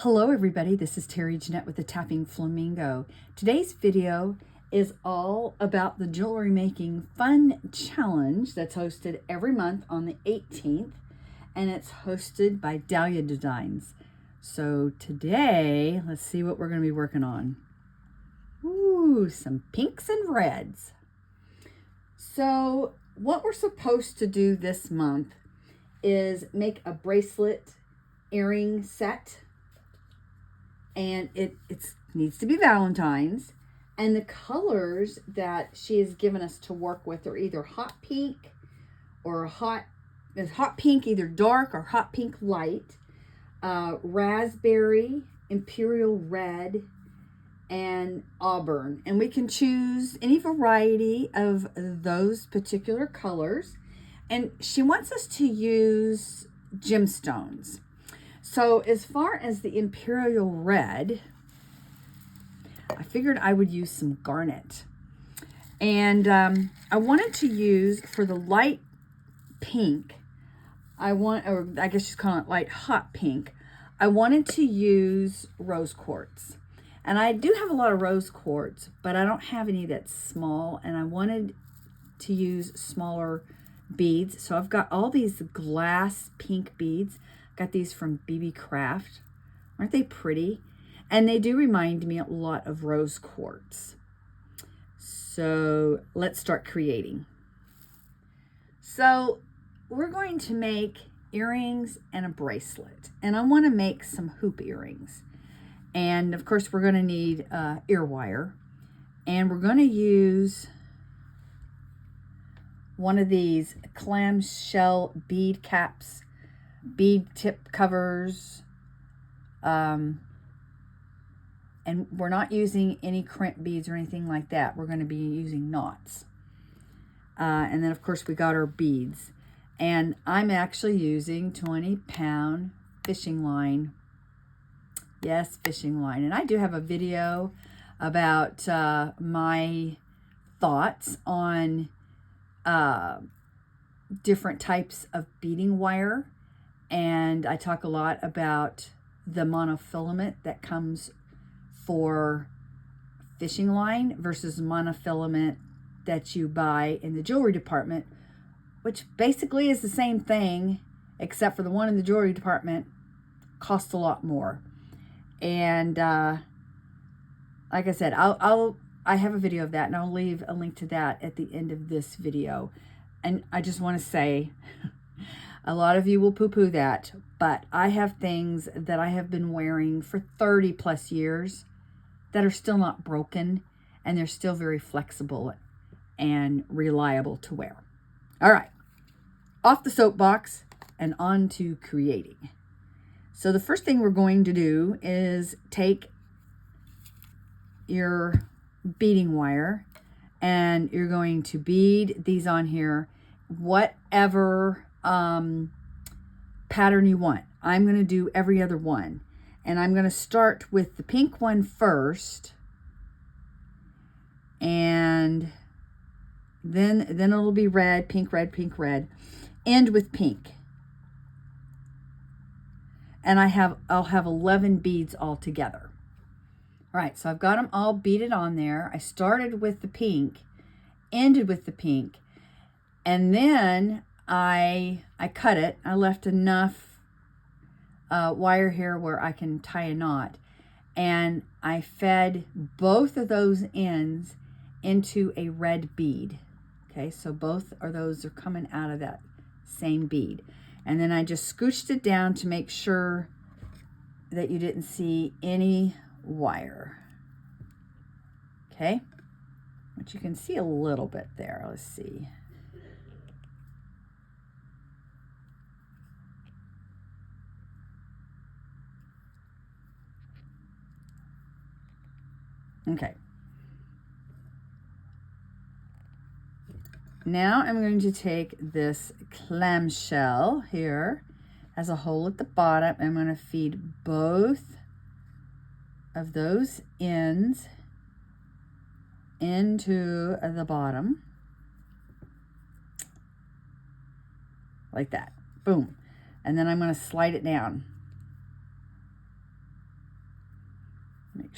Hello everybody, this is Terry Jeanette with the Tappingflamingo. Today's video is all about the jewelry making fun challenge that's hosted every month on the 18th, and it's hosted by Dahlia Designs. So today, let's see what we're going to be working on. Ooh, some pinks and reds. So what we're supposed to do this month is make a bracelet earring set. And it needs to be Valentine's. And the colors that she has given us to work with are either hot pink or hot pink, either dark or hot pink light, raspberry, imperial red, and auburn. And we can choose any variety of those particular colors. And she wants us to use gemstones. So as far as the imperial red, I figured I would use some garnet. And I wanted to use, for the light pink, or I guess she's calling it light hot pink, I wanted to use rose quartz. And I do have a lot of rose quartz, but I don't have any that's small, and I wanted to use smaller beads. So I've got all these glass pink beads. Got these from BB Craft. Aren't they pretty? And they do remind me a lot of rose quartz. So let's start creating. So we're going to make earrings and a bracelet. And I want to make some hoop earrings. And of course we're going to need ear wire. And we're going to use one of these clamshell bead caps, bead tip covers, and we're not using any crimp beads or anything like that. We're going to be using knots, and then of course we got our beads, and I'm actually using 20-pound fishing line. Yes, fishing line. And I do have a video about my thoughts on different types of beading wire. And I talk a lot about the monofilament that comes for fishing line versus monofilament that you buy in the jewelry department, which basically is the same thing, except for the one in the jewelry department costs a lot more. And like I said, I have a video of that, and I'll leave a link to that at the end of this video. And I just want to say, a lot of you will poo-poo that, but I have things that I have been wearing for 30 plus years that are still not broken, and they're still very flexible and reliable to wear. All right, off the soapbox and on to creating. So the first thing we're going to do is take your beading wire, and you're going to bead these on here, whatever pattern you want. I'm going to do every other one, and I'm going to start with the pink one first, and then it'll be red, pink, red, pink, red, end with pink. And I'll have 11 beads all together. All right, so I've got them all beaded on there. I started with the pink, ended with the pink, and then I cut it. I left enough wire here where I can tie a knot, and I fed both of those ends into a red bead. Okay, so both of those are coming out of that same bead. And then I just scooched it down to make sure that you didn't see any wire. Okay, but you can see a little bit there. Let's see. Okay. Now I'm going to take this clamshell here, has a hole at the bottom. I'm going to feed both of those ends into the bottom like that. Boom. And then I'm going to slide it down.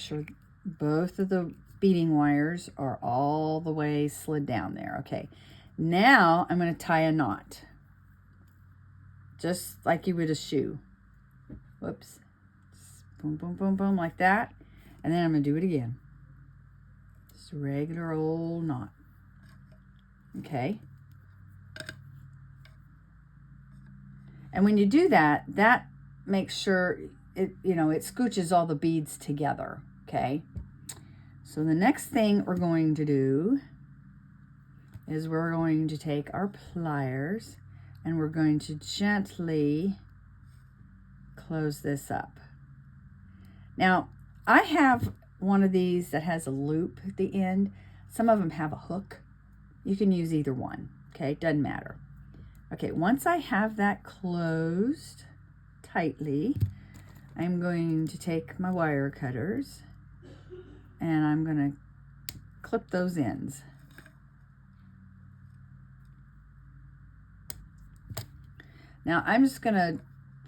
sure both of the beading wires are all the way slid down there. Okay, now I'm going to tie a knot, just like you would a shoe. Whoops. Boom, boom, boom, boom, like that. And then I'm going to do it again. Just a regular old knot. Okay. And when you do that, that makes sure it, you know, it scooches all the beads together. Okay. So the next thing we're going to do is we're going to take our pliers and we're going to gently close this up. Now, I have one of these that has a loop at the end. Some of them have a hook. You can use either one, okay? Doesn't matter. Okay, once I have that closed tightly, I'm going to take my wire cutters and I'm going to clip those ends. Now, I'm just going to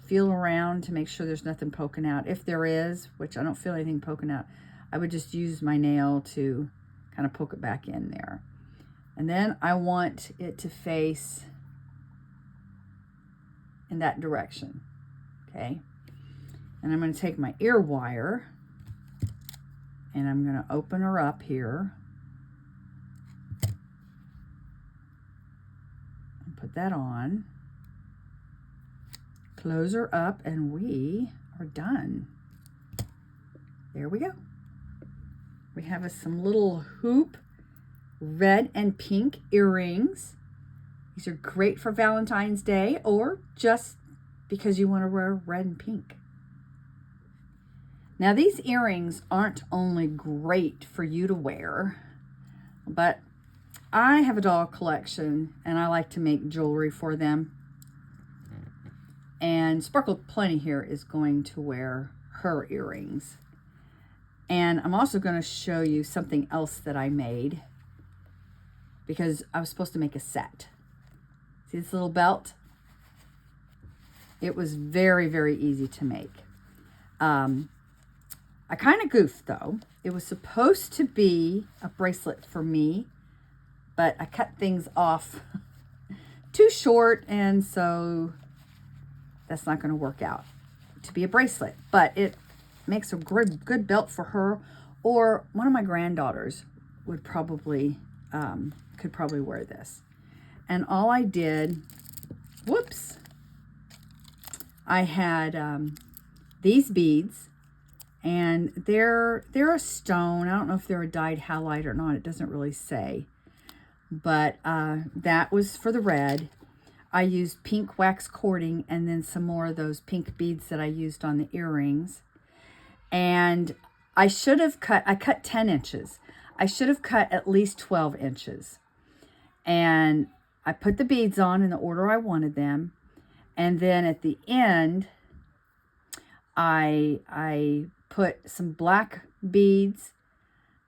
feel around to make sure there's nothing poking out. If there is, which I don't feel anything poking out, I would just use my nail to kind of poke it back in there. And then I want it to face in that direction, okay? And I'm going to take my ear wire and I'm going to open her up here and put that on. Close her up and we are done. There we go. We have some little hoop red and pink earrings. These are great for Valentine's Day or just because you want to wear red and pink. Now these earrings aren't only great for you to wear, but I have a doll collection and I like to make jewelry for them. And Sparkle Plenty here is going to wear her earrings. And I'm also going to show you something else that I made because I was supposed to make a set. See this little belt? It was very, very easy to make. I kind of goofed though. It was supposed to be a bracelet for me, but I cut things off too short, and so that's not going to work out to be a bracelet. But it makes a good belt for her, or one of my granddaughters would probably could probably wear this. And all I did, whoops, I had these beads, and they're a stone. I don't know if they're a dyed halide or not. It doesn't really say. But that was for the red. I used pink wax cording and then some more of those pink beads that I used on the earrings. And I should have I cut 10 inches. I should have cut at least 12 inches. And I put the beads on in the order I wanted them. And then at the end, I put some black beads,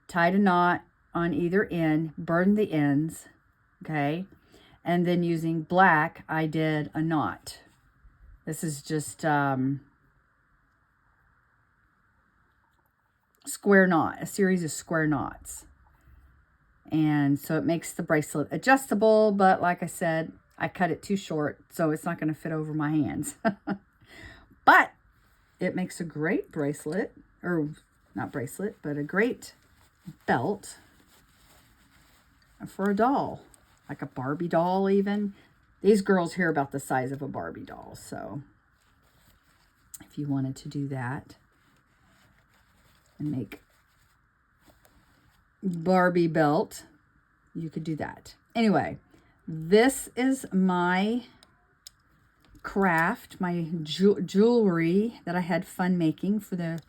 tied a knot on either end, burned the ends, okay? And then using black, I did a knot. This is just square knot, a series of square knots. And so it makes the bracelet adjustable, but like I said, I cut it too short, so it's not going to fit over my hands. But it makes a great bracelet, or not bracelet, but a great belt for a doll, like a Barbie doll even. These girls here about the size of a Barbie doll, so if you wanted to do that and make Barbie belt, you could do that. Anyway, this is my craft, my jewelry that I had fun making for the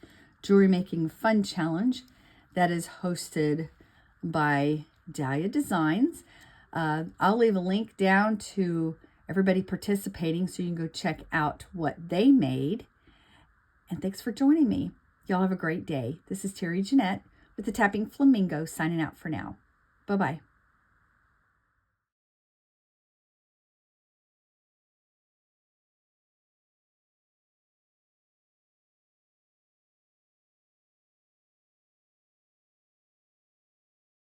Jewelry Making Fun Challenge that is hosted by Dahlia Designs. I'll leave a link down to everybody participating so you can go check out what they made. And thanks for joining me. Y'all have a great day. This is Terry Jeanette with the Tapping Flamingo signing out for now. Bye-bye.